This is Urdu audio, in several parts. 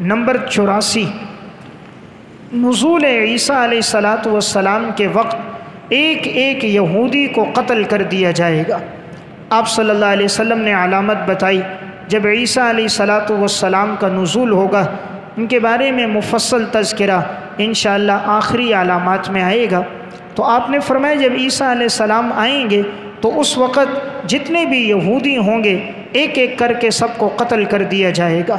نمبر 84، نزول عیسیٰ علیہ الصلاۃ والسلام کے وقت ایک ایک یہودی کو قتل کر دیا جائے گا۔ آپ صلی اللہ علیہ وسلم نے علامت بتائی جب عیسیٰ علیہ الصلاۃ والسلام کا نزول ہوگا، ان کے بارے میں مفصل تذکرہ انشاءاللہ آخری علامات میں آئے گا۔ تو آپ نے فرمایا جب عیسیٰ علیہ السلام آئیں گے تو اس وقت جتنے بھی یہودی ہوں گے ایک ایک کر کے سب کو قتل کر دیا جائے گا،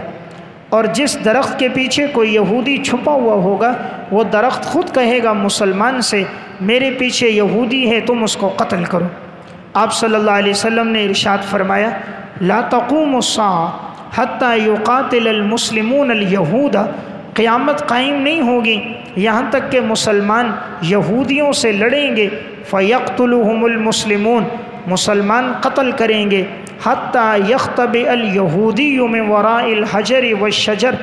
اور جس درخت کے پیچھے کوئی یہودی چھپا ہوا ہوگا وہ درخت خود کہے گا مسلمان سے میرے پیچھے یہودی ہے، تم اس کو قتل کرو۔ آپ صلی اللہ علیہ وسلم نے ارشاد فرمایا لا تقوم الساعة حتى يقاتل المسلمون اليہود، قیامت قائم نہیں ہوگی یہاں تک کہ مسلمان یہودیوں سے لڑیں گے، فیقتلهم المسلمون، مسلمان قتل کریں گے، حتی یختبئ الیہودی من وراء الحجر والشجر،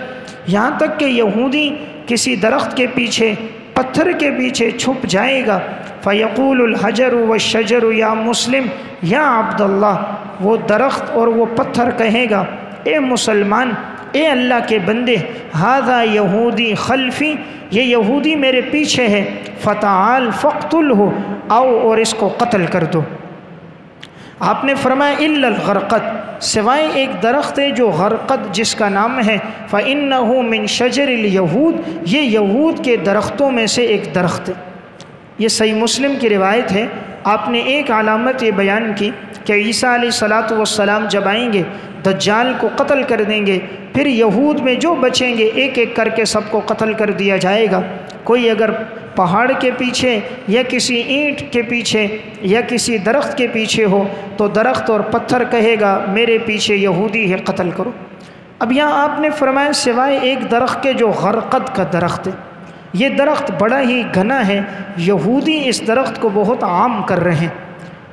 یہاں تک کہ یہودی کسی درخت کے پیچھے پتھر کے پیچھے چھپ جائے گا، فیقول الحجر والشجر یا مسلم یا عبداللہ، وہ درخت اور وہ پتھر کہے گا اے مسلمان، اے اللہ کے بندے، ھذا یہودی خلفی، یہ یہودی میرے پیچھے ہے، فتعال فاقتلہ، آؤ اور اس کو قتل کر دو۔ آپ نے فرمایا الا الغرقد، سوائے ایک درخت ہے جو غرقد جس کا نام ہے، فإنہ من شجر الیہود، یہ یہود کے درختوں میں سے ایک درخت ہے۔ یہ صحیح مسلم کی روایت ہے۔ آپ نے ایک علامت یہ بیان کی کہ عیسیٰ علیہ الصلاۃ والسلام جب آئیں گے دجال کو قتل کر دیں گے، پھر یہود میں جو بچیں گے ایک ایک کر کے سب کو قتل کر دیا جائے گا۔ کوئی اگر پہاڑ کے پیچھے یا کسی اینٹ کے پیچھے یا کسی درخت کے پیچھے ہو تو درخت اور پتھر کہے گا میرے پیچھے یہودی ہے، قتل کرو۔ اب یہاں آپ نے فرمایا سوائے ایک درخت کے جو غرقد کا درخت ہے، یہ درخت بڑا ہی گھنا ہے، یہودی اس درخت کو بہت عام کر رہے ہیں۔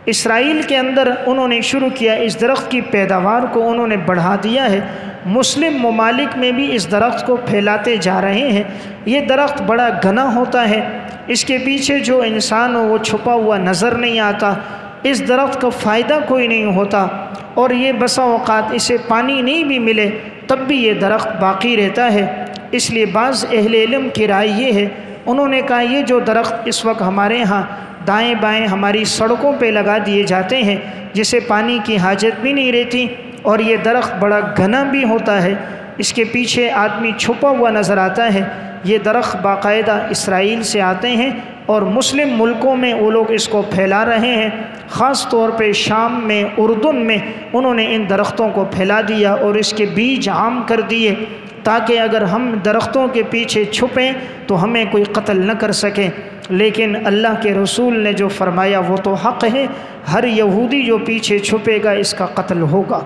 اسرائیل کے اندر انہوں نے شروع کیا، اس درخت کی پیداوار کو انہوں نے بڑھا دیا ہے، مسلم ممالک میں بھی اس درخت کو پھیلاتے جا رہے ہیں۔ یہ درخت بڑا گھنا ہوتا ہے، اس کے پیچھے جو انسان ہو وہ چھپا ہوا نظر نہیں آتا، اس درخت کا فائدہ کوئی نہیں ہوتا، اور یہ بسا اوقات اسے پانی نہیں بھی ملے تب بھی یہ درخت باقی رہتا ہے۔ اس لیے بعض اہل علم کی رائے یہ ہے، انہوں نے کہا یہ جو درخت اس وقت ہمارے ہاں دائیں بائیں ہماری سڑکوں پہ لگا دیے جاتے ہیں جسے پانی کی حاجت بھی نہیں رہتی، اور یہ درخت بڑا گھنا بھی ہوتا ہے، اس کے پیچھے آدمی چھپا ہوا نظر آتا ہے، یہ درخت باقاعدہ اسرائیل سے آتے ہیں اور مسلم ملکوں میں وہ لوگ اس کو پھیلا رہے ہیں، خاص طور پہ شام میں، اردن میں انہوں نے ان درختوں کو پھیلا دیا اور اس کے بیج عام کر دیے تاکہ اگر ہم درختوں کے پیچھے چھپیں تو ہمیں کوئی قتل نہ کر سکے۔ لیکن اللہ کے رسول نے جو فرمایا وہ تو حق ہے، ہر یہودی جو پیچھے چھپے گا اس کا قتل ہوگا۔